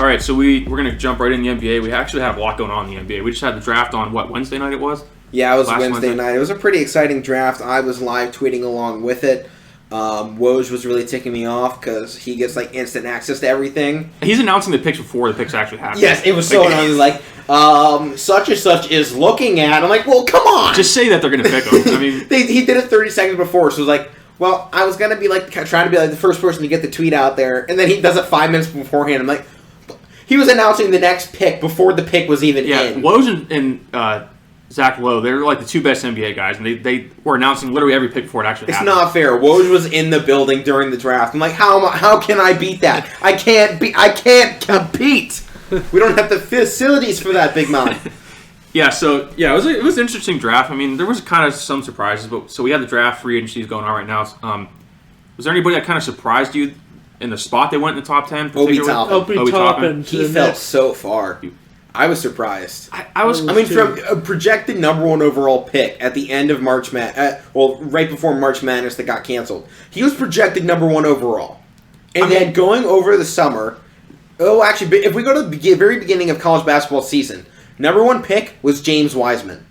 All right, so we're going to jump right in the NBA. We actually have a lot going on in the NBA. We just had the draft on, Wednesday night it was? Yeah, it was Last Wednesday night. It was a pretty exciting draft. I was live tweeting along with it. Woj was really ticking me off because he gets instant access to everything. He's announcing the picks before the picks actually happen. Yes, it was so annoying. Such and such is looking at. I'm like, well, come on. Just say that they're going to pick him. I mean, he did it 30 seconds before, so it was like, well, I was gonna be trying to be the first person to get the tweet out there, and then he does it 5 minutes beforehand. I'm like, he was announcing the next pick before the pick was even in. Woj and Zach Lowe, they're the two best NBA guys, and they were announcing literally every pick before it actually happened. It's not fair. Woj was in the building during the draft. I'm like, how can I beat that? I can't compete. We don't have the facilities for that, big man. It was an interesting draft. I mean, there was kind of some surprises, but so we had the draft free agencies going on right now. Was there anybody that kind of surprised you in the spot they went in the top 10? Obi Toppin. He fell so far. I was surprised. I was. From a projected number 1 overall pick at the end of March right before March Madness that got canceled, he was projected number 1 overall, and then going over the summer. Oh, actually, if we go to the very beginning of college basketball season. Number 1 pick was James Wiseman.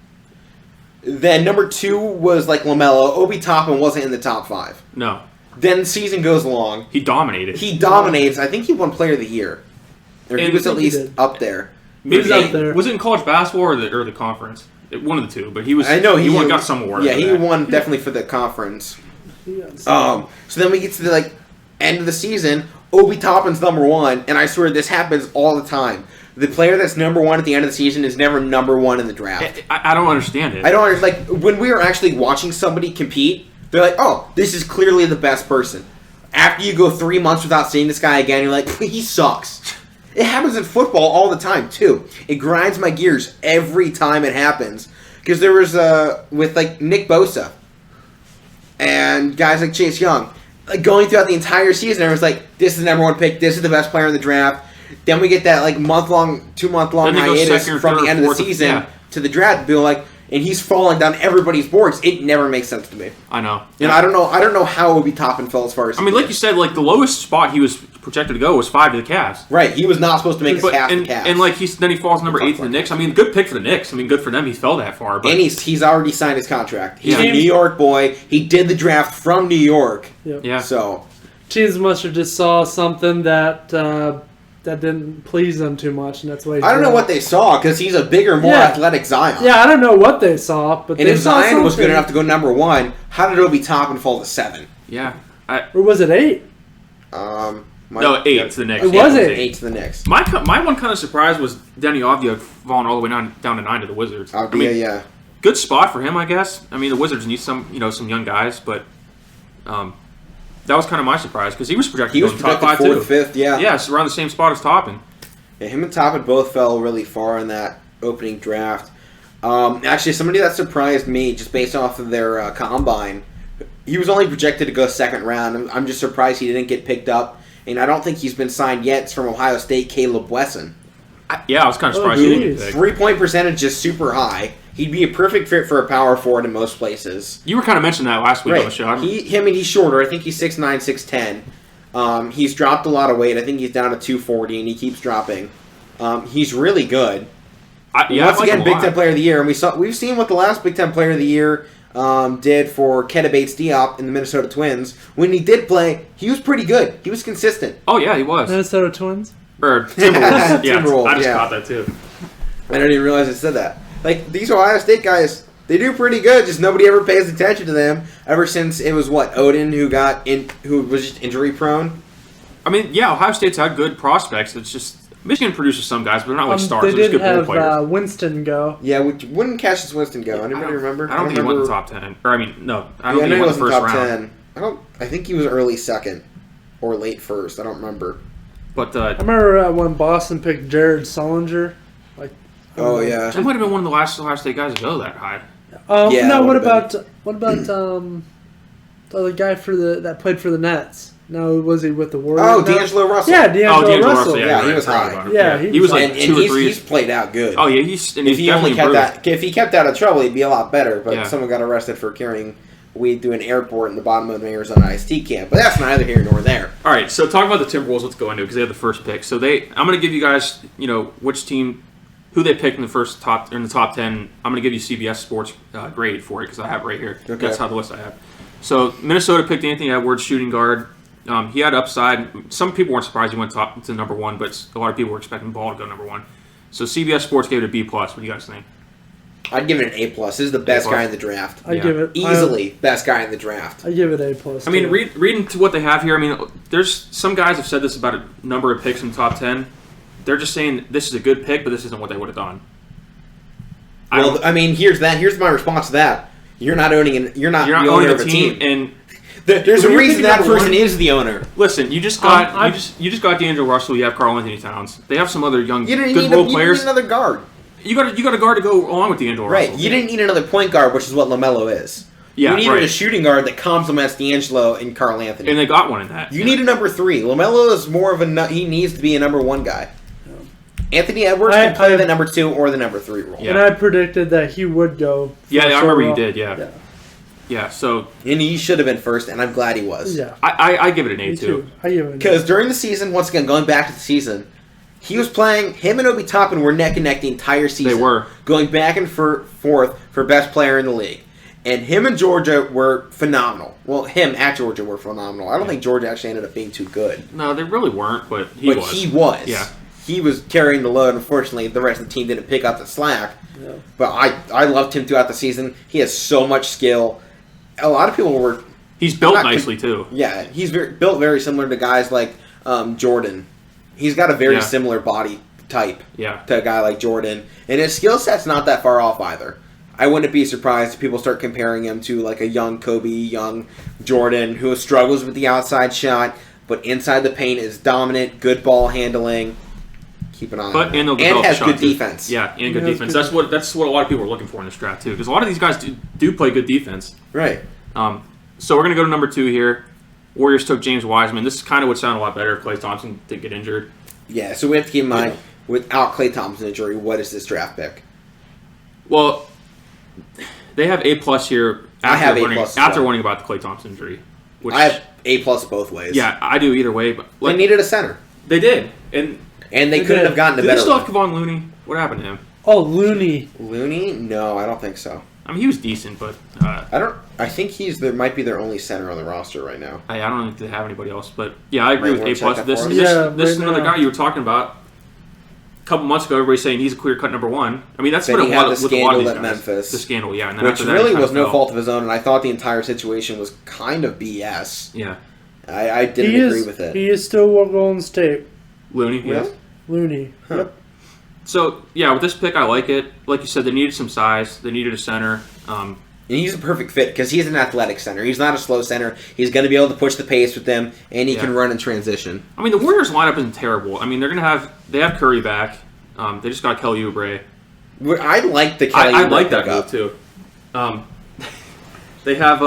Then number 2 was LaMelo. Obi Toppin wasn't in the top 5. No. Then the season goes along. He dominated. He dominates. I think he won Player of the Year. Or he was at least up there. Maybe up there. Was it in college basketball or the conference? One of the two, but he was. I know he got some award. Yeah, he won definitely for the conference. So then we get to the end of the season. Obi Toppin's number 1, and I swear this happens all the time. The player that's number 1 at the end of the season is never number 1 in the draft. I don't understand it. I don't understand. When we are actually watching somebody compete, they're like, oh, this is clearly the best person. After you go 3 months without seeing this guy again, you're like, he sucks. It happens in football all the time, too. It grinds my gears every time it happens. Because there was, with Nick Bosa and guys like Chase Young, going throughout the entire season, everyone's like, this is the number 1 pick, this is the best player in the draft. Then we get that 2-month-long hiatus from the end of the season to the draft. Be and he's falling down everybody's boards. It never makes sense to me. I know. And I don't know how Obi Toppin fell as far as. Like you said, the lowest spot he was projected to go was 5 to the Cavs. Right. He was not supposed to make his path to the Cavs. And then he falls number 8 to the Knicks. Good pick for the Knicks. Good for them. He fell that far. But and he's already signed his contract. He's a New York boy. He did the draft from New York. Yep. Yeah. So. Cheese Mustard just saw something that didn't please them too much, and that's why. I don't know what they saw because he's a bigger, more athletic Zion. Yeah, I don't know what they saw, but and if Zion was good enough to go number 1, how did Obi Toppin fall to 7? Yeah, or was it 8? No, 8 to the Knicks. It was 8 to the Knicks. My one kind of surprise was Denny Avdia falling all the way down to 9 to the Wizards. Yeah. Good spot for him, I guess. The Wizards need some young guys, but that was kind of my surprise because he was projected to go in the top 5 too. 4th, 5th, yeah. Yeah, it's around the same spot as Toppin. Yeah, him and Toppin both fell really far in that opening draft. Actually, somebody that surprised me just based off of their combine, he was only projected to go 2nd round. I'm just surprised he didn't get picked up, and I don't think he's been signed yet. It's from Ohio State, Caleb Wesson. I was kind of surprised he didn't get picked. 3-point percentage is super high. He'd be a perfect fit for a power forward in most places. You were kind of mentioning that last week on the show. He's shorter. I think he's 6'9", 6'10". He's dropped a lot of weight. I think he's down to 240, and he keeps dropping. He's really good. Once again, Big Ten Player of the Year, and we've seen what the last Big Ten Player of the Year did for Keita Bates-Diop in the Minnesota Twins. When he did play, he was pretty good. He was consistent. Oh yeah, he was. Minnesota Twins or Timberwolves. Timberwolves. I just caught that too. I didn't even realize I said that. These Ohio State guys, they do pretty good. Just nobody ever pays attention to them. Ever since it was Odin who was just injury prone. Ohio State's had good prospects. It's just Michigan produces some guys, but they're not stars. They they're did just good role players. have Winston go. Yeah, wouldn't Cassius Winston go? Anybody remember? I don't think he went in the top 10. I don't think he went in the first round. 10. I think he was early 2nd or late 1st. I don't remember. But I remember when Boston picked Jared Sullinger. Oh yeah, that might have been one of the last Ohio State guys to go that high. What about the guy that played for the Nets? No, was he with the Warriors? Oh, D'Angelo Russell. Yeah, D'Angelo Russell. Yeah, he was high. Yeah, he was like 2 or 3. He's played out good. Oh yeah, if he kept that, if he kept out of trouble, he'd be a lot better. But someone got arrested for carrying we do an airport in the bottom of an Arizona IST camp. But that's neither here nor there. All right, so talk about the Timberwolves. Let's go into it because they have the first pick. So I'm going to give you guys, which team, who they picked in the top 10. I'm going to give you CBS Sports grade for it because I have it right here. Okay. That's how the list I have. So Minnesota picked Anthony Edwards, shooting guard. He had upside. Some people weren't surprised he went top to number 1, but a lot of people were expecting Ball to go number 1. So CBS Sports gave it a B+. What do you guys think? I'd give it an A+. This is the best A+. guy in the draft. I give it Easily best guy in the draft. I give it A+. I mean, too. reading to what they have here, I mean, there's some guys have said this about a number of picks in the top 10. They're just saying this is a good pick, but this isn't what they would have done. Well, I mean, here's my response to that. You're not owning you're not the owner owning of a a team, team. and There's a when you're reason thinking that number person one- is the owner. listen, you just got I- you just got D'Angelo Russell. You have Karl Anthony Towns. They have some other young You didn't good need, role you players. need another guard. You got a guard to go along with D'Angelo Right. Russell. You didn't need another point guard, which is what LaMelo is. Yeah, you needed right. a shooting guard that complements D'Angelo and Karl Anthony. and they got one in that. You need a number 3. LaMelo is more of he needs to be a number 1 guy. Anthony Edwards can play the number 2 or the number 3 role. Yeah. And I predicted that he would go. Yeah, I first remember you overall. did. Yeah. So And he should have been first, and I'm glad he was. Yeah. I give it an A Me too. too. I give it an A. Because during the season, once again, going back to the season, he was playing, him and Obi Toppin were neck and neck the entire season. They were. Going back and forth for best player in the league. And him and Georgia were phenomenal. Well, him at Georgia were phenomenal. I don't think Georgia actually ended up being too good. No, they really weren't, but he But was. he was. Yeah. He was carrying the load. Unfortunately, the rest of the team didn't pick up the slack. Yeah. But I loved him throughout the season. He has so much skill. A lot of people were... He's built Not- nicely too. Yeah, he's built very similar to guys like Jordan. He's got a very Yeah. similar body type Yeah. to a guy like Jordan. And his skill set's not that far off either. I wouldn't be surprised if people start comparing him to like a young Kobe, young Jordan, who struggles with the outside shot, but inside the paint is dominant, good ball handling. Keep an eye on But him. and, And has good too. defense. Yeah, and good Yeah, defense. that's That's what a lot of people are looking for in this draft too. Because a lot of these guys do play good defense. Right. So we're gonna go to number 2 here. Warriors took James Wiseman. This kind of would sound a lot better if Klay Thompson didn't get injured. Yeah, so we have to keep in mind, without Klay Thompson's injury, what is this draft pick? Well, they have A+ here. I have A+ learning, as after well. learning about the Klay Thompson injury. Which, I have A+ both ways. yeah, I do either way. But They needed a center. they did, and And they They couldn't did. have gotten a do they better still one. have Kevon Looney? What happened to him? Oh, Looney. Looney? No, I don't think so. I mean, he was decent, but I think there might be their only center on the roster right now. I don't think they have anybody else. But yeah, I agree Might with A+. wanna check that This for us. Yeah, this is right another now. guy you were talking about. A couple months ago, everybody saying he's a clear cut number 1. I mean, that's Then what he it had was the with a lot of scandal these at guys. Memphis. The scandal, yeah, and then Which after that, really he was kinda no fell. fault of his own, and I thought the entire situation was kind of BS. Yeah, I didn't He agree is. with it. He is still with Golden State. Looney. Yes. Looney. Huh. Yep. So yeah, with this pick, I like it. Like you said, they needed some size. They needed a center. And he's a perfect fit because he's an athletic center. He's not a slow center. He's going to be able to push the pace with them, and he Yeah. can run in transition. I mean, the Warriors lineup isn't terrible. I mean, they have Curry back. They just got Kelly Oubre. I like the Kelly I Oubre like that pickup. move too. They have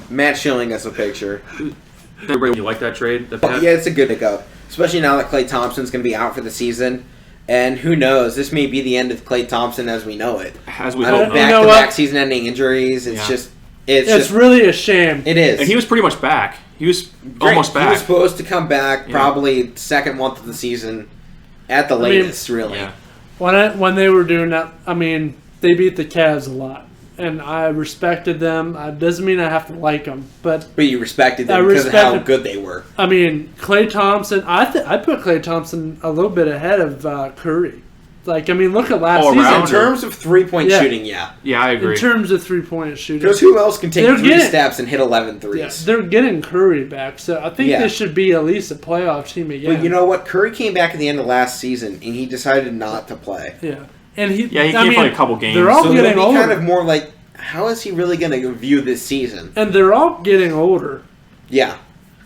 Matt showing us a picture. everybody. You like that trade? That they had? Yeah, it's a good pickup, especially now that Klay Thompson's going to be out for the season. And who knows? This may be the end of Klay Thompson as we know it. As we I hope don't not. You know back-to-back what? season-ending injuries. It's Yeah. just, It's really a shame. it is. And he was pretty much back. He was Great. almost He was back. supposed to come back Yeah. probably second month of the season, at the mean, latest. Really. Yeah. When they were doing that, I mean, they beat the Cavs a lot, and I respected them. It doesn't mean I have to like them, but But you respected I them because of how respected- good they were. I mean, Klay Thompson. I put Klay Thompson a little bit ahead of Curry. Like, I mean, look at last All season. around. In terms of three-point Yeah. shooting, yeah. Yeah, I In agree. terms of 3-point shooting, Because who else can take They're 3 getting- steps and hit 11 yeah, threes? they're getting Curry back, so I think Yeah. this should be at least a playoff team again. But you know what? Curry came back at the end of last season, and he decided not to play. yeah, and he Yeah, he I can't mean, play a couple games. They're all So it'll getting be older, kind of more like, how is he really going to view this season? and they're all getting older. Yeah.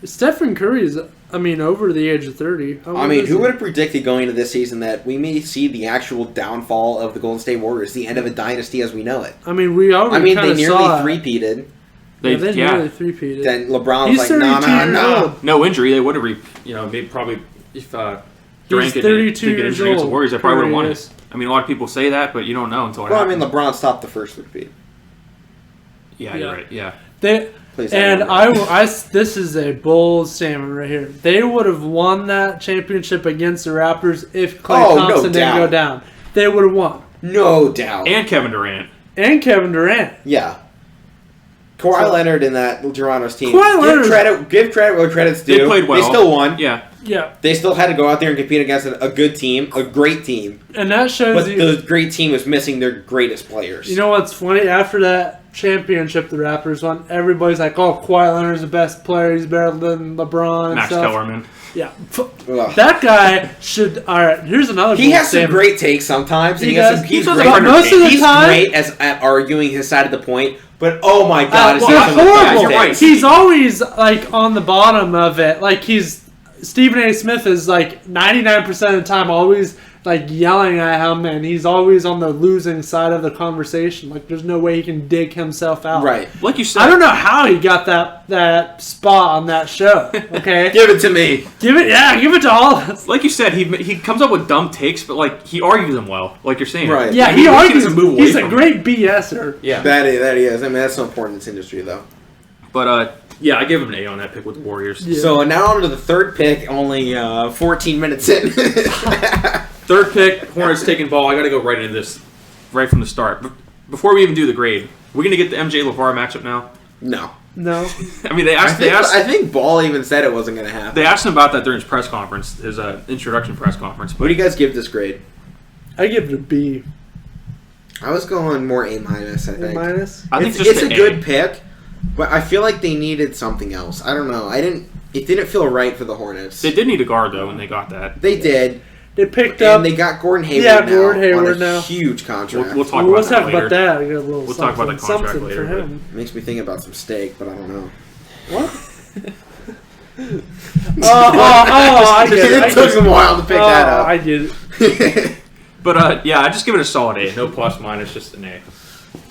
Stephen Curry is, I mean, over the age of 30. How I old mean, is who he? would have predicted going into this season that we may see the actual downfall of the Golden State Warriors, the end of a dynasty as we know it? I mean, we already I mean, kind they of nearly saw it. three-peated. They, They yeah. nearly three-peated. Then LeBron He's was like, nah, 32 nah, years nah. old. No injury, they would have, maybe probably if Durant He's didn't 32 get years injured against the old. Warriors, they probably would have won Curry it. is. I mean, a lot of people say that, but you don't know until it Well, I mean, happens. LeBron stopped the first repeat. Yeah, you're right. Yeah. They Please and don't. this is a bold statement right here. They would have won that championship against the Raptors if Klay Oh, no Thompson didn't doubt. go down. They would have won. No doubt. And Kevin Durant. And Kevin Durant. Yeah. Kawhi Leonard in that Toronto's team. Kawhi Leonard- Give credit where credit's due. They played well. They still won. Yeah. Yeah, They still had to go out there and compete against a good team, a great team. and that shows But you. the great team was missing their greatest players. You know what's funny? After that championship the Raptors won, everybody's like, "Oh, Kawhi Leonard's the best player. He's better than LeBron and Max stuff." Kellerman. Yeah, Ugh. that guy should. All right, here's another. He bold has some statement. great takes sometimes. And He he has does. some, He he's does great. about most of the He's time- great at arguing his side of the point. But oh my god, is Well, he some of the horrible. best You're right. takes. He's always like on the bottom of it. Like Stephen A. Smith is like 99% of the time always like yelling at him, and he's always on the losing side of the conversation. Like there's no way he can dig himself out. Right. Like you said. I don't know how he got that spot on that show. Okay, Give it to me. give it to all of us. Like you said, he comes up with dumb takes, but like he argues them well. Like you're saying. Right. Yeah, And he looks argues. to move away He's a from great BSer. Yeah. That he is. I mean, that's so important in this industry, though. But yeah, I give him an A on that pick with the Warriors. Yeah. So now on to the third pick, only 14 minutes in. Third pick, Hornets taking ball. I got to go right into this, right from the start. Before we even do the grade, we're gonna get the MJ LeVar matchup now. No. No, I mean, they I asked. think Ball even said it wasn't going to happen. They asked him about that during his press conference, his introduction press conference. What do you guys give this grade? I give it a B. I was going more A minus, I A think. minus. I think It's just a an good A. pick, but I feel like they needed something else. I don't know. It didn't feel right for the Hornets. They did need a guard though when they got that. They did. They picked up. And they got Gordon Hayward Yeah, now Gordon on Hayward a now. huge contract. We'll talk Well, about let's that talk later. about that. We got a little We'll talk about the something contract later, for him. Makes me think about some steak, but I don't know. What? I get it. It took some while to pick that up. I get it. But yeah, I just give it a solid A. No plus minus, just an A.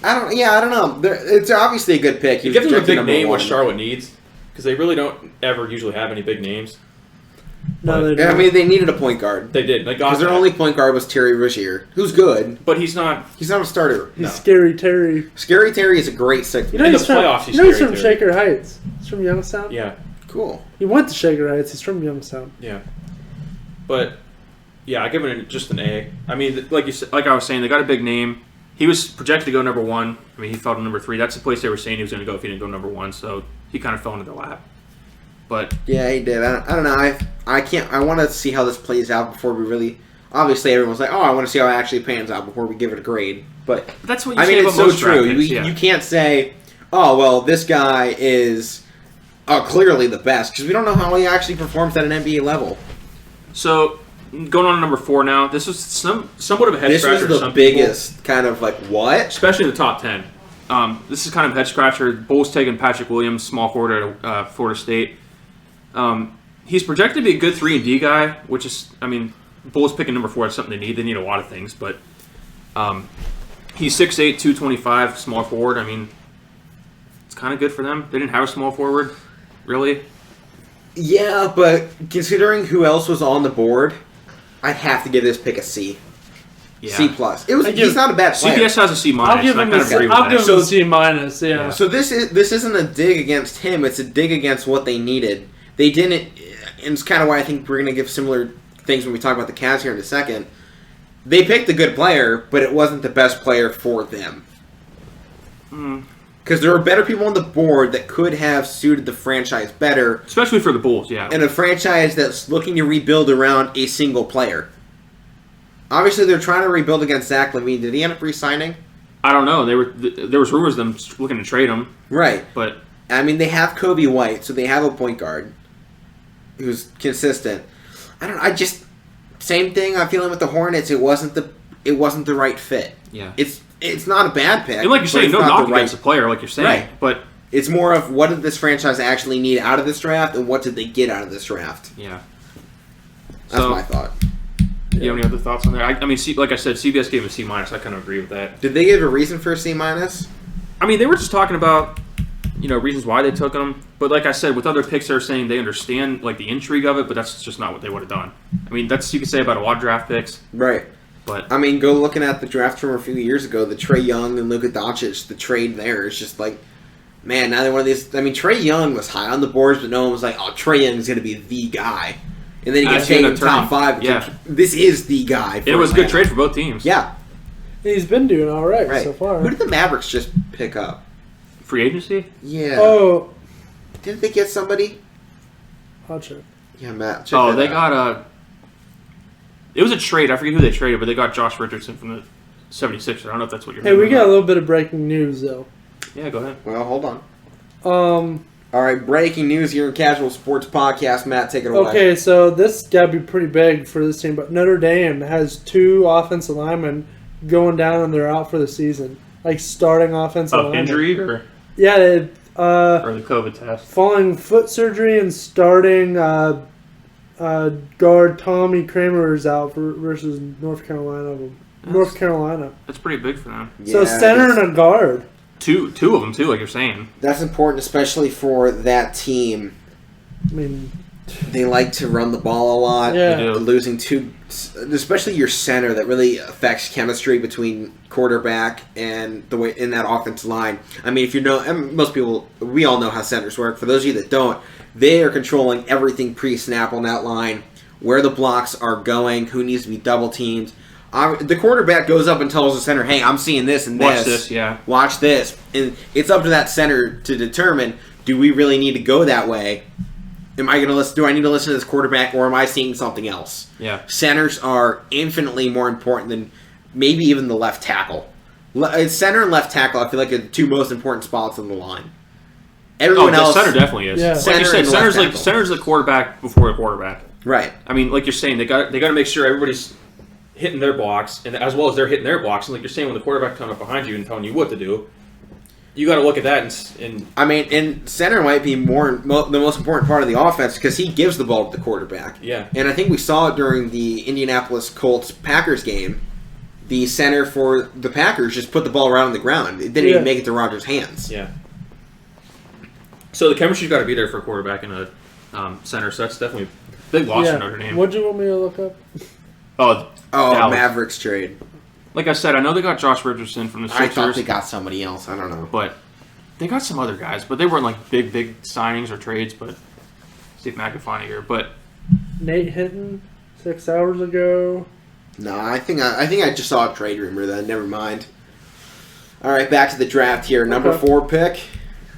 I don't know. It's obviously a good pick. He You was give them a projected big number name, what one. Charlotte needs, because they really don't ever usually have any big names. No, they Yeah, I don't. mean, they needed a point guard. They did. They got Because their that. only point guard was Terry Rozier, who's good. But he's not. He's not a starter. He's no. Scary Terry. Scary Terry is a great sixth You man. know In he's the from. playoffs, he's You know he's Scary from Terry. Shaker Heights. He's from Youngstown. Yeah, Cool. He went to Shaker Heights. He's from Youngstown. yeah. But yeah, I give it just an A. I mean, like you said, like I was saying, they got a big name. He was projected to go number one. I mean, he fell to number 3. That's the place they were saying he was going to go if he didn't go number 1. So he kind of fell into their lap. But Yeah, he did. I don't know. I can't. I want to see how this plays out before we really. Obviously, everyone's like, "Oh, I want to see how it actually pans out before we give it a grade." But that's what you I say mean, about it's so most draft true. picks, You, yeah. you can't say, "Oh, well, this guy is clearly the best," because we don't know how he actually performs at an NBA level. So going on to number 4 now. This was somewhat of a head This scratcher. was to the some people, biggest kind of like what? especially in the top 10. This is kind of a head scratcher. Bulls taking Patrick Williams, small forward at Florida State. He's projected to be a good 3-and-D guy, which is, I mean, Bulls picking number 4 is something they need. They need a lot of things, but he's 6'8", 225, small forward. I mean, it's kind of good for them. They didn't have a small forward, really. Yeah, but considering who else was on the board, I'd have to give this pick a C. Yeah. C plus. He's give- not a bad player. CBS has a C minus. I'll give and I him kind a of C. agree with I'll that. give him So- a C minus. Yeah. Yeah. So this isn't a dig against him. It's a dig against what they needed. They didn't, and it's kind of why I think we're going to give similar things when we talk about the Cavs here in a second. They picked a good player, but it wasn't the best player for them. Because there are better people on the board that could have suited the franchise better, Especially for the Bulls, yeah. and a franchise that's looking to rebuild around a single player. Obviously, they're trying to rebuild against Zach LaVine. Did he end up re-signing? I don't know. There was rumors of them looking to trade him, Right. but I mean, they have Kobe White, so they have a point guard who's consistent. Same thing. I'm feeling with the Hornets. It wasn't the right fit. yeah. It's not a bad pick. And like you're but saying, it's no not knock the right- against the player, like you're saying. Right. But It's more of what did this franchise actually need out of this draft, and what did they get out of this draft. yeah. That's So- my thought. You have any other thoughts on there? I mean, like I said, CBS gave him a C minus. I kind of agree with that. Did they give a reason for a C minus? I mean, they were just talking about, reasons why they took him. But like I said, with other picks, they're saying they understand like the intrigue of it, but that's just not what they would have done. I mean, that's you could say about a lot of draft picks, Right. but I mean, go looking at the draft from a few years ago, the Trae Young and Luka Doncic, the trade there is just like, man, neither one of these. I mean, Trae Young was high on the boards, but no one was like, "Oh, Trae Young's going to be the guy." And then he gets At the end taken of top turn. 5. Yeah. This is the guy. It was a good Atlanta. trade for both teams. Yeah, He's been doing all right, right. so far. Who did the Mavericks just pick up? Free agency? Yeah. Oh, Didn't they get somebody? I'll check. Yeah, Matt. check Oh, that they out. got it was a trade. I forget who they traded, but they got Josh Richardson from the 76ers. I don't know if that's what you're Hey, we thinking got a about. little bit of breaking news though. Yeah, go ahead. Well, hold on. Um. All right, breaking news here in Casual Sports Podcast. Matt, take it away. Okay, so this got to be pretty big for this team, but Notre Dame has 2 offensive linemen going down and they're out for the season. Like starting offensive linemen. Injury or Yeah, the COVID test? following foot surgery and starting guard Tommy Kramer is out versus North Carolina. North Carolina. That's pretty big for them. So Yeah, center that's- and a guard. Two of them too, like you're saying. That's important, especially for that team. I mean, They like to run the ball a lot. Yeah. They do. Losing 2, especially your center, that really affects chemistry between quarterback and the way in that offensive line. I mean, if you know, and most people, we all know how centers work. For those of you that don't, they are controlling everything pre-snap on that line, where the blocks are going, who needs to be double teamed. The quarterback goes up and tells the center, "Hey, I'm seeing this and Watch this, yeah. Watch this," and it's up to that center to determine: do we really need to go that way? Am I going to listen? Do I need to listen to this quarterback, or am I seeing something else? Yeah. Centers are infinitely more important than maybe even the left tackle. Center and left tackle, I feel like, are the 2 most important spots on the line. Everyone The else, center definitely is. Yeah. Like Center you said, and left tackle. center's the quarterback before the quarterback. right? I mean, like you're saying, they got to make sure everybody's hitting their blocks, and as well as they're hitting their blocks. And like you're saying, when the quarterback comes up behind you and telling you what to do, you got to look at that and I mean, and center might be the most important part of the offense because he gives the ball to the quarterback. yeah, And I think we saw it during the Indianapolis Colts-Packers game. The center for the Packers just put the ball right on the ground. It didn't even make it to Rodgers' hands. yeah. So the chemistry's got to be there for a quarterback and a center. So that's definitely a big loss for Notre Dame. What'd you want me to look up? Oh, Dallas. Mavericks trade. Like I said, I know they got Josh Richardson from the I thought Sixers, they got somebody else. I don't know. but they got some other guys. But they weren't like big signings or trades. But Steve McAfee here. But Nate Hinton 6 hours ago. No, I think I just saw a trade rumor then. Never mind. All right, back to the draft here. Number Okay. 4 pick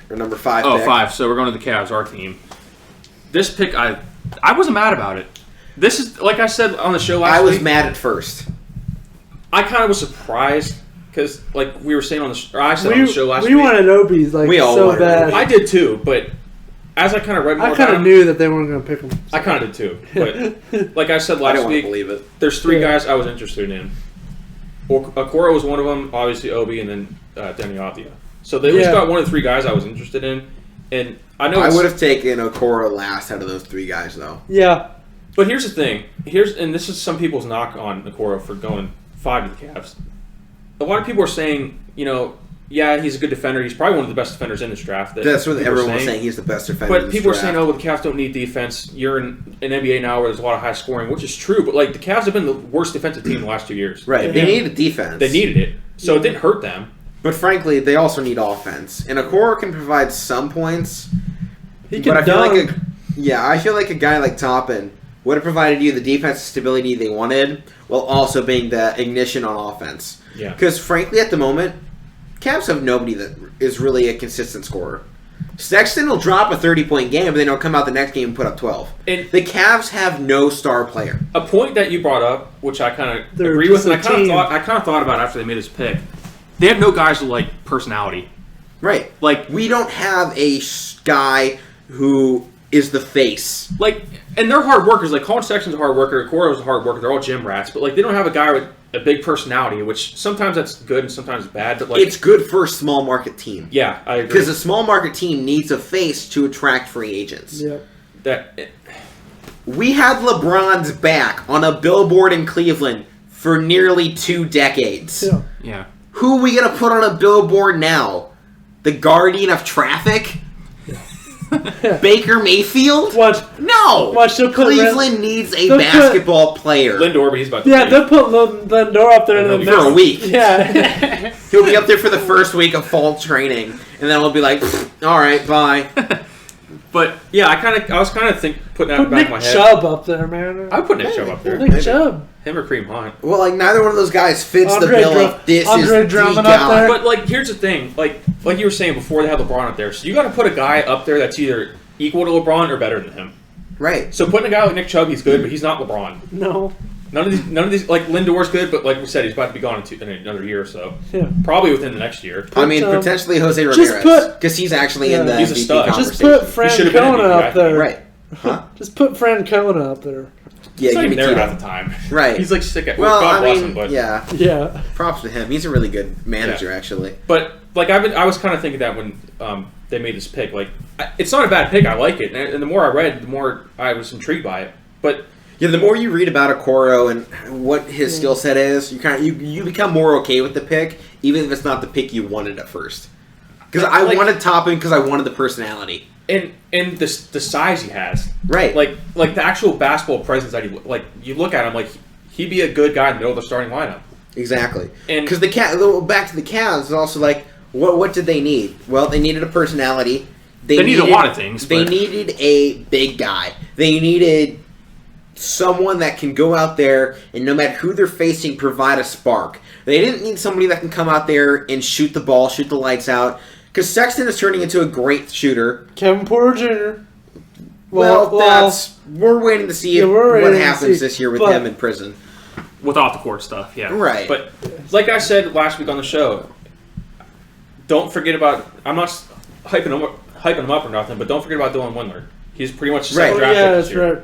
or number 5 oh, pick? 5. So we're going to the Cavs, our team. This pick, I wasn't mad about it. This is like I said on the show last I was week. mad at first. I kind of was surprised because, like we were saying on the, or I said on the show last we week. wanted Obies like We all so wanted bad. I did too, but as I kind of read more I about kind of him, knew that they weren't going to pick him. I kind of did too. But like I said I last don't want to week, believe it. there's 3 Yeah. guys I was interested in. Okoro was one of them, obviously Obi, and then Deni Avdija. So they at least Yeah. got one of the 3 guys I was interested in. And I know I it's, would have taken Okoro last out of those 3 guys, though. Yeah, but here's the thing. And this is some people's knock on Okoro for going 5 to the Cavs. A lot of people are saying, yeah, he's a good defender. He's probably one of the best defenders in this draft. That's what people are everyone was saying. He's the best defender. in But this people are draft. saying, oh, the Cavs don't need defense. You're in an NBA now where there's a lot of high scoring, which is true. But like the Cavs have been the worst defensive team the last 2 years. Right, they needed defense. They needed it, so it didn't hurt them. But frankly, they also need offense. And Okoro can provide some points. he can But I feel dunk. I feel like a guy like Toppin would have provided you the defensive stability they wanted, while also being the ignition on offense. Yeah. Because frankly, at the moment, Cavs have nobody that is really a consistent scorer. Sexton will drop a 30-point game, but then he'll come out the next game and put up 12. And The Cavs have no star player. a point that you brought up, which I kind of They're agree with, just and a team. I kind of thought about after they made this pick. They have no guys with like personality. Right. Like, We don't have a guy who is the face. and they're hard workers. Like Colin Sexton's a hard worker, Okoro's a hard worker. They're all gym rats, but like they don't have a guy with a big personality, which sometimes that's good and sometimes bad. But like, It's good for a small market team. yeah, I agree. Because a small market team needs a face to attract free agents. Yep. That We had LeBron's back on a billboard in Cleveland for nearly 2 decades. Yeah. yeah. Who are we going to put on a billboard now? The Guardian of Traffic? Baker Mayfield? Watch, No. watch. They'll put Cleveland needs a they'll put- basketball player. Lindor, but he's about to Yeah, leave. they'll put Lindor up there in the For middle. a week. Yeah. He'll be up there for the first week of fall training, and then we'll be like, all right, bye. But yeah, I was kind of putting that Put in the back Nick of my head. Chubb up there, man. I would put Nick Chubb up there. Nick Maybe. Chubb. Him or Kareem Hunt. Well, like neither one of those guys fits the Andre bill Dru- of this Andre is the Drummond up guy. there. But like, here's the thing. Like you were saying before, they have LeBron up there, so you got to put a guy up there that's either equal to LeBron or better than him. Right. So putting a guy like Nick Chubb, he's good, but he's not LeBron. No. None of these. Like Lindor's good, but like we said, he's about to be gone in another year or so. Yeah. Probably within the next year. I mean, Put, potentially Jose just Ramirez, put- because he's actually in Yeah. the He's a MVP stud. Just conversation. put He should've been Francona MVP, I up think. there. Right. Huh? Just put Francona up there. Yeah, He's not give even me there Tito. half the time. Right. He's like sick at. Well, God I bless mean, him, but yeah. Yeah. Props to him. He's a really good manager, Yeah. actually. But like I was kind of thinking that when they made this pick, like it's not a bad pick. I like it, and the more I read, the more I was intrigued by it. But Yeah, the more you read about Okoro and what his skill set is, you become more okay with the pick, even if it's not the pick you wanted at first. Because I Like- wanted Toppin because I wanted the personality. and the size he has, Right. like the actual basketball presence that he like. You look at him like he'd be a good guy in the middle of the starting lineup. Exactly. And- Because back to the Cavs, is also like, what did they need? Well, they needed a personality. They needed a lot of things, They but- needed a big guy. They needed someone that can go out there and no matter who they're facing, provide a spark. They didn't need somebody that can come out there and shoot the ball, shoot the lights out. Because Sexton is turning into a great shooter. Kevin Porter Jr. We're waiting to see Yeah, we're what waiting to happens see. this year with But- him in prison. With off the court stuff, yeah. Right. But like I said last week on the show, don't forget about. I'm not hyping him up or nothing, but don't forget about Dylan Windler. He's pretty much the Right. second Oh, draft yeah, pick this that's year. right.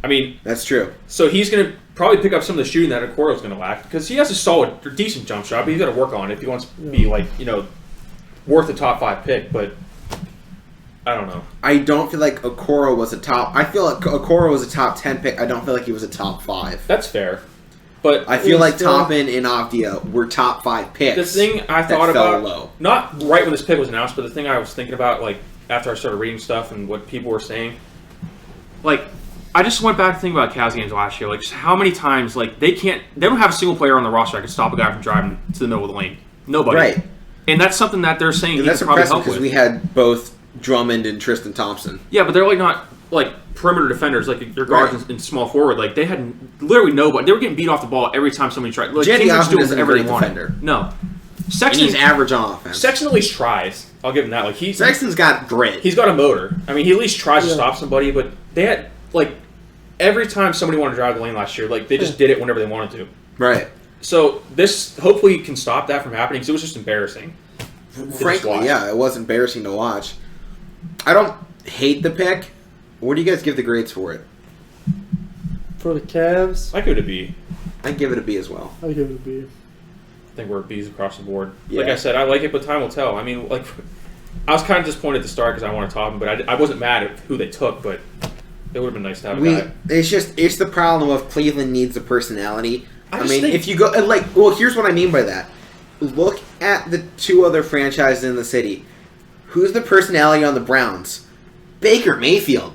I mean, That's true. so he's going to probably pick up some of the shooting that Okoro's going to lack because he has a solid, or decent jump shot, but he's got to work on it if he wants to be worth a top 5 pick. But I don't know. I don't feel like Okoro was a top. I feel like Okoro was a top 10 pick. I don't feel like he was a top 5. That's fair. But I feel like still- Toppin and Avdia were top 5 picks. the thing I that thought fell about, low. not right when this pick was announced, but the thing I was thinking about, like after I started reading stuff and what people were saying, like I just went back to think about Cavs games last year. Like just how many times, like they don't have a single player on the roster that can stop a guy from driving to the middle of the lane. Nobody. Right. And that's something that they're saying And he that's can probably impressive help because with. we had both Drummond and Tristan Thompson. Yeah, but they're like not like perimeter defenders, like their guards Right. and small forward. Like they had literally nobody. They were getting beat off the ball every time somebody tried. Like Jetty teams were Osman doing isn't a whatever they great wanted. defender. No, And Sexton. he's average on offense. Sexton at least tries. I'll give him that. Like Sexton's got grit. he's got a motor. I mean, he at least tries to Yeah. stop somebody. But they had like every time somebody wanted to drive the lane last year, like they just did it whenever they wanted to. Right. So this hopefully can stop that from happening because it was just embarrassing. Frankly, watch. yeah, it was embarrassing to watch. I don't hate the pick. What do you guys give the grades for it? For the Cavs, I give it a B. I'd give it a B as well. I'll give it a B. I think we're B's across the board. Yeah. Like I said, I like it, but time will tell. I mean, like, I was kind of disappointed at the start because I wanted Toppin, but I wasn't mad at who they took, but it would have been nice to have a guy. It's the problem of Cleveland needs a personality. I I just mean, think- if you go well, here's what I mean by that. Look at the 2 other franchises in the city. Who's the personality on the Browns? Baker Mayfield.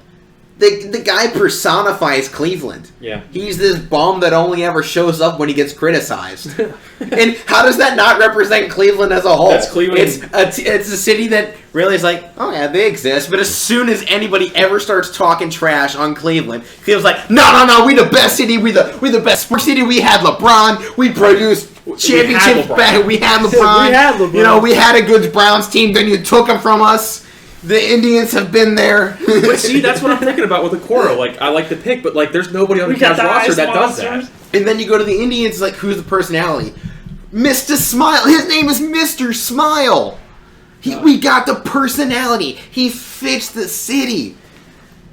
The guy personifies Cleveland. Yeah. He's this bum that only ever shows up when he gets criticized. And how does that not represent Cleveland as a whole? That's Cleveland. It's a city that really is like, oh yeah, they exist. But as soon as anybody ever starts talking trash on Cleveland, Cleveland's like, no, we the best city. We the best sports city. We had LeBron. We produced championships LeBron. back. We had LeBron. We had LeBron. You know, we had a good Browns team. Then you took him from us. The Indians have been there. But see, that's what I'm thinking about with Okoro. Like, I like the pick, but like, there's nobody on the We got Cavs the roster ice that does monsters. that. And then you go to the Indians, like, who's the personality? Mr. Smile. His name is Mr. Smile. We got the personality. He fits the city.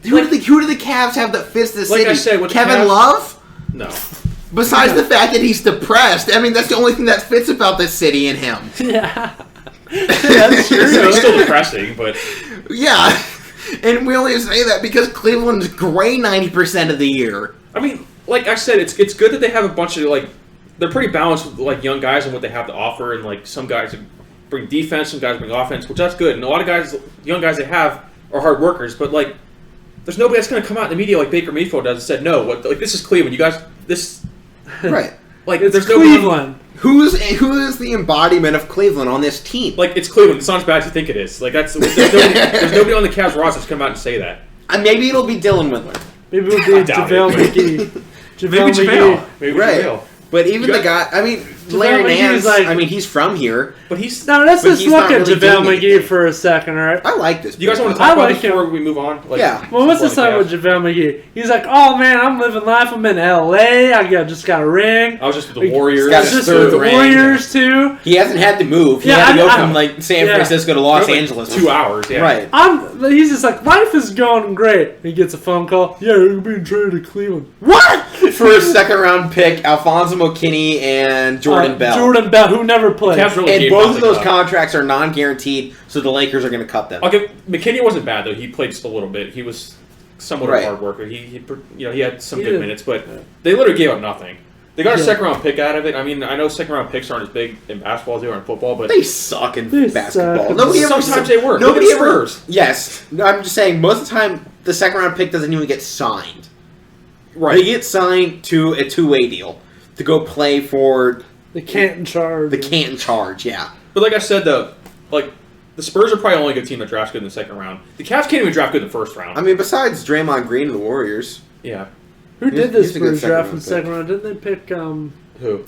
Who do the Cavs have that fits the Like city? I said, with the Kevin Cavs- Love? No. Besides the fact that he's depressed. I mean, that's the only thing that fits about this city and him. Yeah. That's true. It's still depressing, but Yeah. And we only say that because Cleveland's gray 90% of the year. I mean, like I said, it's good that they have a bunch of like they're pretty balanced with like young guys and what they have to offer, and like some guys bring defense, some guys bring offense, which that's good. And a lot of guys, young guys they have, are hard workers, but like, there's nobody that's going to come out in the media like Baker Mayfield does and said, no, what, like this is Cleveland. You guys, this Right. like It's there's Cleveland. Who is the embodiment of Cleveland on this team? Like it's Cleveland. It's not as bad as you think it is. Like there's nobody on the Cavs roster that's come out and say that. Maybe it'll be Dylan Windler. Maybe it would be I doubt JaVale it. McGee. Maybe JaVale. Maybe Right. JaVale. But even You the guy, I mean, Larry McGee Nance, is like- I mean, he's from here. But he's. Now let's But just he's look not at really JaVale doing McGee anything. for a second, all right? I like this. Do you guys want to pick. talk about like this him. before we move on? Like, Yeah. Well, what's this before time the with JaVale McGee? He's like, oh man, I'm living life. I'm in LA. just got a ring. I was just with the Warriors. Got It's his just third with the ring. Warriors too. He hasn't had to move. He Yeah, had to go I- from like San yeah. Francisco to Los Like Angeles. 2 hours. Yeah. Right. He's just like, life is going great. He gets a phone call. Yeah, you're being traded to Cleveland. What? For a second round pick, Alfonso McKinney and Jordan Bell. Jordan Bell, who never played. Cavs really And gave both of nothing those up. contracts are non-guaranteed, so the Lakers are going to cut them. I'll give McKinney wasn't bad though. He played just a little bit. He was somewhat Right. of a hard worker. He he had some He good did. minutes, but they literally gave up nothing. They got a Yeah. second round pick out of it. I mean, I know second round picks aren't as big in basketball as they are in football, but They suck in They basketball. suck. Nobody ever. Sometimes they work. Nobody Look at the ever. Spurs. Yes, no, I'm just saying. Most of the time, the second round pick doesn't even get signed. They right. get signed to a two-way deal to go play for The Canton Charge. the Canton Charge. Yeah. But like I said though, like the Spurs are probably the only good team that drafts good in the second round. The Cavs can't even draft good in the first round. I mean, besides Draymond Green and the Warriors. yeah. Who did this he's a good Spurs draft in the second second round? Didn't they pick Who?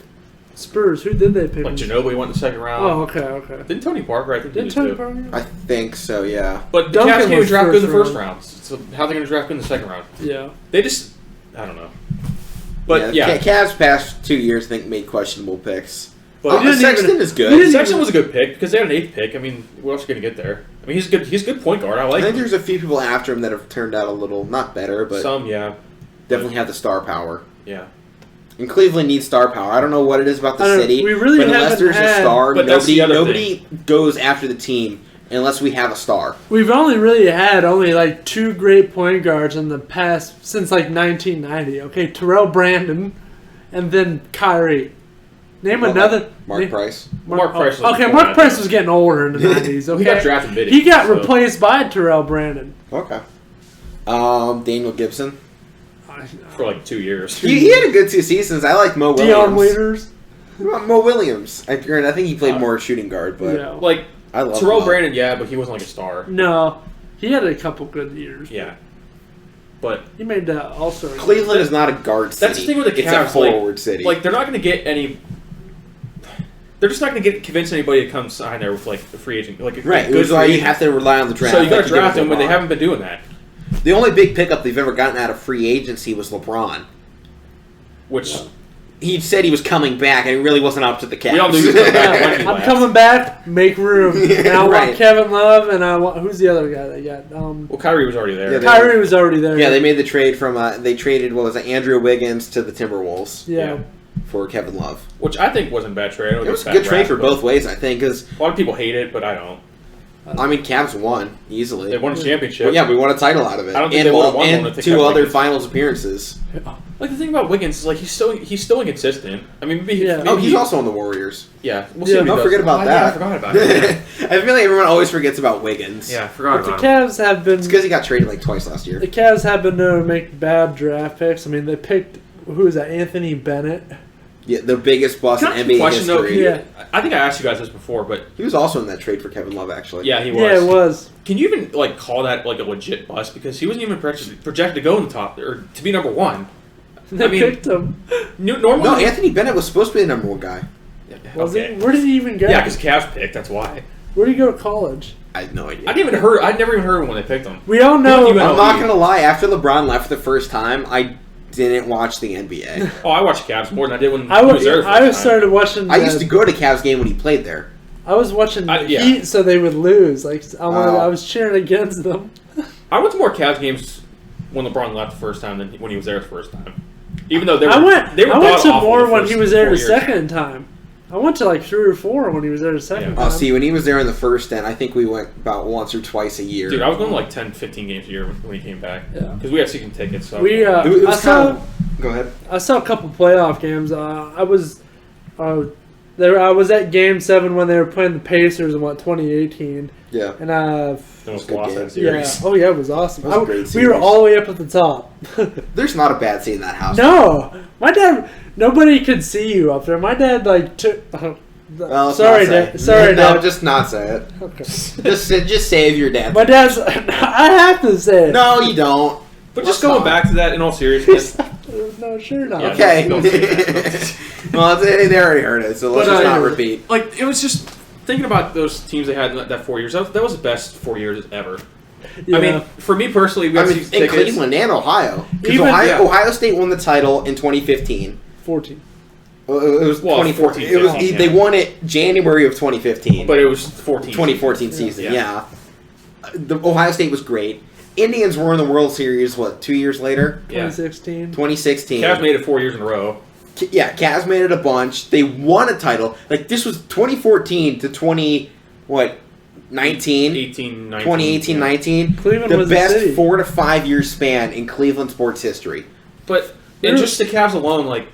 Spurs? Who did they pick? Like Ginobili went in the second round. Oh, okay. Didn't Tony Parker? I think he Didn't was Tony too. Parker? I think so. Yeah. But the Duncan Cavs can't even was draft good in the first first round. So how are they going to draft good in the second round? Yeah. They just, I don't know. But yeah, Cavs past 2 years, I think, made questionable picks. but We didn't Sexton even- is we good. didn't Sexton even- was a good pick because they had an 8th pick. I mean, what else are you going to get there? I mean, he's good. He's a good point guard. I I like think him. there's a few people after him that have turned out a little, not better, but Some, yeah, definitely have the star power. yeah. And Cleveland needs star power. I don't know what it is about the I don't- city, we really but unless haven't there's a had- star, But that's the other nobody goes after the team unless we have a star. We've only really had like 2 great point guards in the past since like 1990. Okay, Terrell Brandon, and then Kyrie. Name Well, another. Mark name- Price. Mark Price was Okay, before Mark that, Price though. was getting older in the 90s. Okay, He got drafted mid. He got replaced by Terrell Brandon. Okay. Daniel Gibson. for like 2 years. He had a good 2 seasons. I like Mo Dion Williams. Waiters. What about Mo Williams? I think he played more shooting guard, but Yeah. Like I love Terrell Mo. Brandon, yeah, but he wasn't like a star. No, he had a couple good years. Yeah, but He made that also. Cleveland is not a guard city. that's the thing with the It's Cavs. a forward city. Like they're not going to get any. They're just not going to convince anybody to come sign there with like a free agent, like a right. good Which is why free you agent. have to rely on the draft. So you got like to did with draft them, but they LeBron. haven't been doing that. The only big pickup they've ever gotten out of free agency was LeBron. Which He said he was coming back, and it really wasn't up to the Cavs. We all knew he was coming back. When he I'm left. coming back. Make room. And I Right. want Kevin Love, and I want who's the other guy they got? well, Kyrie was already there. Yeah, they- Kyrie was already there. Yeah, they made the trade from they traded what was it, Andrew Wiggins to the Timberwolves Yeah. for Kevin Love. Which I think wasn't a bad trade. I know It was a bad good trade rap, for but both ways, I think, because A lot of people hate it, but I don't. I mean, Cavs won easily. They won a championship. Well, yeah, we won a title out of it. I don't think and they would've won and one if they 2 kept other Wiggins. finals appearances. Like the thing about Wiggins is like he's still inconsistent. I mean, maybe, Yeah. maybe Oh, he's also on the Warriors. yeah. We'll Yeah, see what he Don't does. forget about Oh, that. Yeah, I forgot about it. I feel like everyone always forgets about Wiggins. Yeah, I forgot But the about him. Cavs have been It's because he got traded like twice last year. the Cavs have been known to make bad draft picks. I mean, they picked who is that? Anthony Bennett. Yeah, the biggest bust Can in I ask NBA you a question though? history. Yeah. I think I asked you guys this before, but He was also in that trade for Kevin Love, actually. yeah, he was. Yeah, it was. Can you even like call that like a legit bust because he wasn't even projected to go in the top or to be number one? They I mean, picked him. Normally, No, Anthony Bennett was supposed to be the number 1 guy. Was okay. he? Where did he even go? Yeah, because Cavs picked. That's why. Where did he go to college? I had no idea. I didn't even heard. I'd never even heard when they picked him. We all know. He went I'm MLB. not gonna lie. After LeBron left the first time, I didn't watch the NBA. Oh, I watched Cavs more than I did when I he was. was there. the I first was time. started watching. I used to go to Cavs game when he played there. I was watching the yeah. Heat so they would lose. Like Oh. I was cheering against them. I went to more Cavs games when LeBron left the first time than when he was there the first time. Even though they were, I went. they were I went to god-awful more the when first he was there 4 the years. second time. I went to like 3 or 4 when he was there the second Yeah. time. Oh, see, when he was there in the first stint, I think we went about once or twice a year. Dude, I was going to like 10, 15 games a year when he came back. Yeah. Because we had season tickets. So We It was I saw Go ahead. I saw a couple playoff games. I was I was at Game 7 when they were playing the Pacers in 2018, Yeah. and Almost good lost game. that yeah, series. oh yeah, it was awesome. It was a great We were series. all the way up at the top. There's not a bad seat in that house. No, my dad. Nobody could see you up there. My dad like took. Well, let's sorry, not say Dad. it. Sorry, No, Dad. just not say it. Okay. Just save your dad. My dad's. I have to say it. No, you don't. But just Let's going not. back to that in all seriousness, No, sure not. Yeah. Okay. Don't say that. Well, they already heard it, so let's But, just not uh, repeat. like it was just thinking about those teams they had in that 4 years. That was the best 4 years ever. Yeah. I mean, for me personally, we I got mean, season in tickets. Cleveland and Ohio. Because Even- Ohio, yeah. Ohio State won the title in 2015. 14. Well, it was Well, 2014. 14, It was 15, they yeah. won it January of 2015. But it was 14. 2014 season, Yeah. yeah. The Ohio State was great. Indians were in the World Series, 2 years later? Yeah. 2016. 2016. Cavs made it 4 years in a row. Yeah, Cavs made it a bunch. They won a title. Like, this was 2014 to 19? 18, 19. 2018, 19. Cleveland The was a best city. 4 to 5 year span in Cleveland sports history. But and just the Cavs alone, like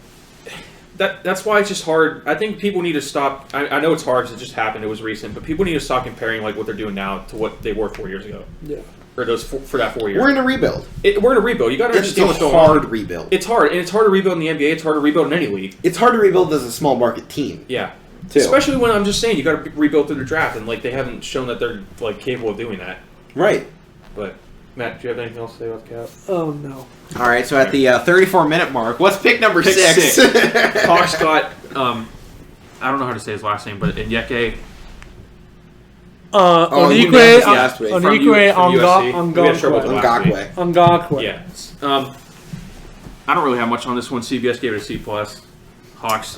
that's why it's just hard. I think people need to stop. I know it's hard because it just happened. It was recent, but people need to stop comparing like what they're doing now to what they were 4 years ago, Yeah. or those for that 4 years. We're in a rebuild. We're in a rebuild. You got to It's understand what's a going hard on. rebuild. It's hard, and it's hard to rebuild in the NBA. It's hard to rebuild in any league. It's hard to rebuild as a small market team, Yeah, too. especially when I'm just saying you got to rebuild through the draft, and like they haven't shown that they're like capable of doing that. Right. But Matt, do you have anything else to say about the Cavs? Oh no. All right, so at the 34-minute mark, what's pick number Pick 6? Hawks got I don't know how to say his last name, but Inyeke. Oh, you Onigwe, mentioned this last week. Onigwe, From USC. We had trouble with Ongakwe. it last week. Ngakwe. Ongakwe. Yeah. I don't really have much on this one. CBS gave it a C+. Hawks,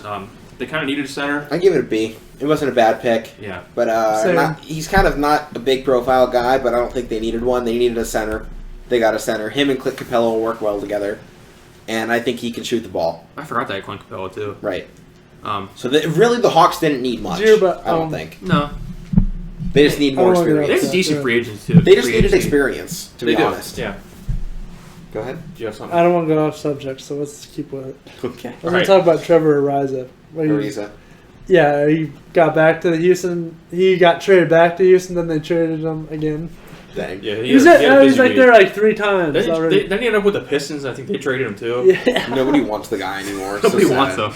they kind of needed a center. I give it a B. It wasn't a bad pick. Yeah. But Same. he's kind of not a big profile guy, but I don't think they needed one. They needed a center. They got a center. Him and Clint Capella will work well together. And I think he can shoot the ball. I forgot that Clint Capella, too. Right. Um, So really the Hawks didn't need much. Zero, but, I don't think. no. They just need more I don't wanna get They experience. have decent Yeah. free agents, too. They just Free needed agency. experience, to They be do. honest. Yeah. Go ahead. Do you have something? I don't want to go off subject, so let's keep with it. Okay. I was going Alright. to talk about Trevor Ariza. Ariza. Yeah, he got back to the Houston. He got traded back to Houston, then they traded him again. Dang. Yeah, He was, had a he's busy like week. there like 3 times Then already. he ended up with the Pistons. I think they traded him, too. Yeah. Nobody wants the guy anymore. It's so Nobody sad. wants them.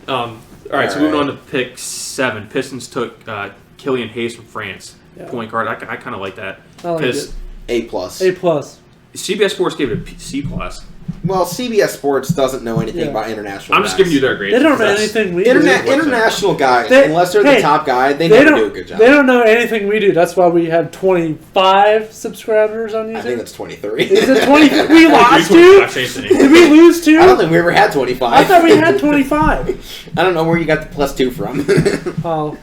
All right, so All moving right. on to pick 7. Pistons took Killian Hayes from France, Yeah. point guard. I kind of like that. I like Because it. A plus. A plus. CBS Sports gave it a C+. Well, CBS Sports doesn't know anything Yeah. about international. I'm just guys. giving you their grades. They don't know That's- anything we do. International guys, They- unless they're hey, the top guy, they They never do a don't. good job. They don't know anything we do. That's why we have 25 subscribers on I think YouTube. that's 23. Is it 20? We lost I 2. changed the Did name. we lose 2? I don't think we ever had 25. I thought we had 25. I don't know where you got the +2 from. Oh,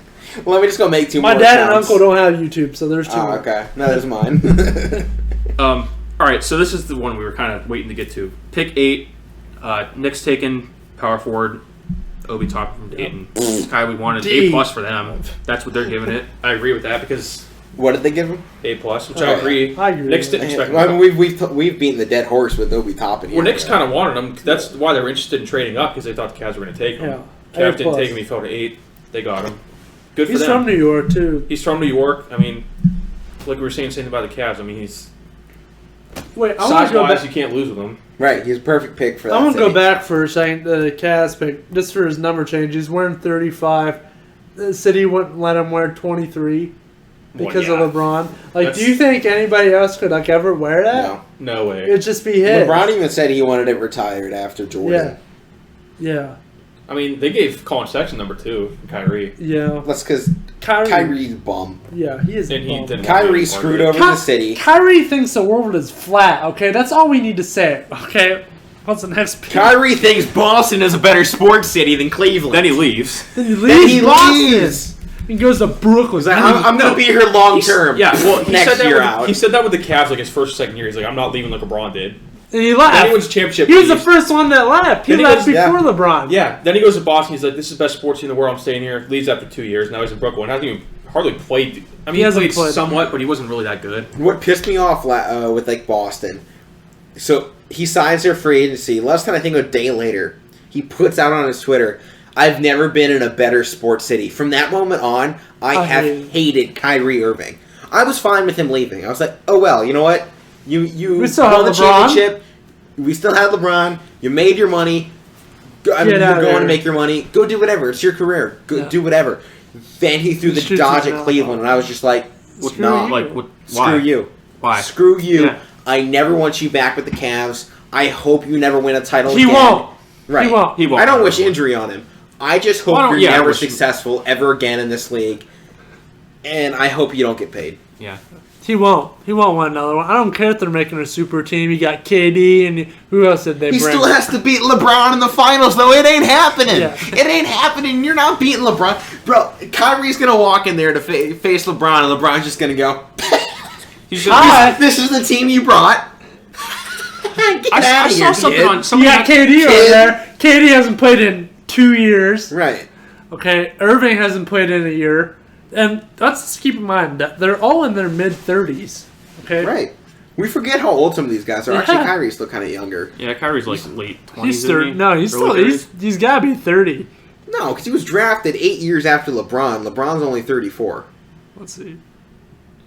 Well, let me just go make 2 my more dad and accounts. uncle don't have YouTube, so there's 2 Oh, more. okay. No, there's mine. All right, so this is the one we were kind of waiting to get to. Pick 8. Knicks taken power forward Obi Toppin from Dayton. This guy we wanted D. A+ for them. That's what they're giving it. I agree with that because What did they give him? A+, which Oh, I agree. I agree. Knicks didn't expect him. I mean, we've beaten the dead horse with Obi Toppin here. Well, Knicks kind of wanted him. That's why they were interested in trading up because they thought the Cavs were going to take him. Yeah. Cavs A+. didn't take him. He fell to 8. They got him. Good for He's them. from New York too. He's from New York. I mean, like we were saying something about the Cavs. I mean, he's Wait, I want to go size-wise, back. you can't lose with him. Right, he's a perfect pick for that. I want to go city. back for a second to the Cavs pick, just for his number change. He's wearing 35. The city wouldn't let him wear 23 because Well, yeah. of LeBron. Like, That's- do you think anybody else could like ever wear that? No. No way. It'd just be his. LeBron even said he wanted it retired after Jordan. Yeah, I mean, they gave Colin Sexton number 2, Kyrie. yeah. That's because Kyrie. Kyrie's a bum. Yeah, he is. And he bum. didn't- Kyrie screwed over the city. Kyrie thinks the world is flat. Okay, that's all we need to say. Okay, what's the next pick? Kyrie thinks Boston is a better sports city than Cleveland. Then he leaves. Then he Then leaves he Boston. leaves. He goes to Brooklyn. I'm going to be here long term. Yeah, well, he next said that year with, out. He said that with the Cavs like his first, second year. He's like, I'm not leaving like LeBron did. And he Then left. he wins championship. He was the leaves. first one that left. He Then he left goes- before yeah. LeBron. Yeah. Then he goes to Boston. He's like, this is the best sports team in the world. I'm staying here. Leaves after 2 years. Now he's in Brooklyn. Hasn't even hardly played. I mean, He he hasn't played played. somewhat, but he wasn't really that good. What pissed me off with like Boston, so he signs their free agency. Less than I think a day later, he puts out on his Twitter, I've never been in a better sports city. From that moment on, I have hated Kyrie Irving. I was fine with him leaving. I was like, oh well, you know what? You We still won the have LeBron. championship. We still had LeBron. You made your money. You're Get out of going there. to make your money. Go do whatever. It's your career. Go Yeah. do whatever. Then he threw the Shoots dodge his at mouth Cleveland, off. and I was just like, Screw nah, you. Like, what? screw Why? you. Why? Screw you. Yeah. I never want you back with the Cavs. I hope you never win a title He again. won't. Right. He won't. He won't. I don't wish injury on him. I just hope Well, I don't- you're yeah, I never wish- successful ever again in this league. And I hope you don't get paid. Yeah. He won't. He won't win another one. I don't care if they're making a super team. You got KD and who else did they He bring? still has to beat LeBron in the finals, though. It ain't happening. Yeah. It ain't happening. You're not beating LeBron. Bro, Kyrie's going to walk in there to face LeBron, and LeBron's just going to go, He's Hi. just, this is the team you brought. Get I out of saw here, something kid. on You somebody. got KD over there. KD hasn't played in 2 years. Right. Okay, Irving hasn't played in a year. And let's keep in mind that they're all in their mid-30s. Okay? Right. We forget how old some of these guys are. Yeah. Actually, Kyrie's still kind of younger. Yeah, Kyrie's like late 20s. He's isn't 30. he? No, he's Early still 30s? he's got to be 30. No, because he was drafted 8 years after LeBron. LeBron's only 34. Let's see.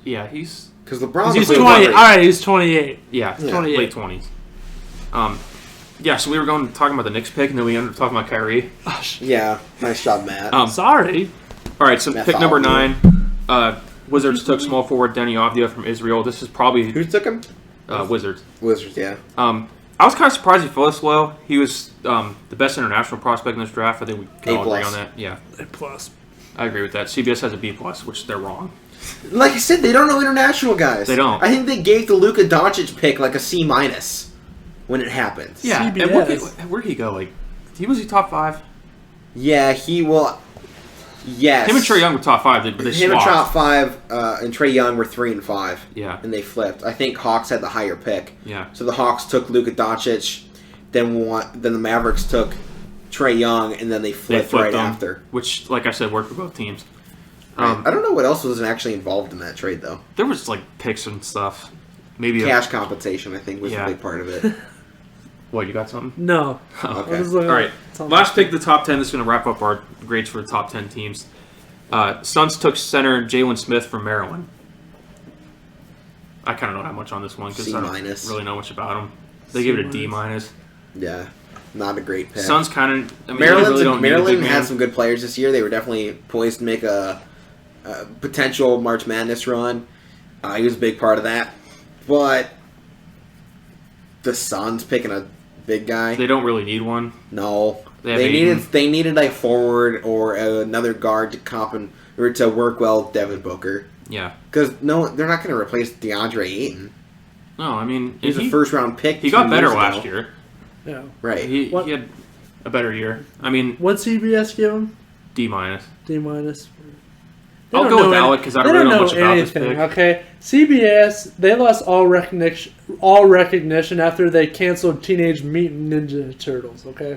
Yeah, he's Because LeBron's He's a 20. big All brother. right, he's 28. yeah, 28. late 20s. Yeah, so we were talking about the Knicks pick, and then we ended up talking about Kyrie. Yeah, nice job, Matt. Sorry. All right, so pick number Methodology. 9. Wizards took small forward Denny Avdia from Israel. This is probably Who took him? Wizards. Wizards, yeah. I was kind of surprised he fell this low. He was the best international prospect in this draft. I think we can A all agree plus. on that. Yeah, A plus. I agree with that. CBS has a B plus, which they're wrong. Like I said, they don't know international guys. They don't. I think they gave the Luka Doncic pick like a C minus when it happened. Yeah, and CBS. where'd he go? Like, was he top 5? Yeah, he will. Yes. Him and Trae Young were top 5, but they Him and swapped. top 5 and Trae Young were 3 and 5. Yeah. And they flipped. I think Hawks had the higher pick. Yeah. So the Hawks took Luka Doncic, then the Mavericks took Trae Young, and then they flipped right them, after. which, like I said, worked for both teams. I don't know what else was actually involved in that trade, though. There was like picks and stuff. Maybe Cash compensation, I think, was Yeah. a big part of it. What, you got something? No. Okay. I was looking All at right. something. Last pick, the top 10. This is going to wrap up our grades for the top 10 teams. Suns took center Jalen Smith from Maryland. I kind of don't have much on this one because I don't C-minus. really know much about him. They give it a D C-minus. minus. Yeah. Not a great pick. Suns kind of. I mean, Maryland, they really don't need a Maryland big had man. some good players this year. They were definitely poised to make a potential March Madness run. He was a big part of that. But the Suns picking a big guy, They don't really need one. no. They have They needed a forward or another guard to work well with Devin Booker. Yeah. Because they're not going to replace DeAndre Ayton. No, I mean, He's a first round pick. He 2 got better years ago. last year. Yeah. Right. He What- had a better year. I mean, What CBS give him? D minus. D minus. I'll go with Alec because I don't really know much about this pick. Okay, CBS they lost all recognition after they canceled Teenage Mutant Ninja Turtles. Okay,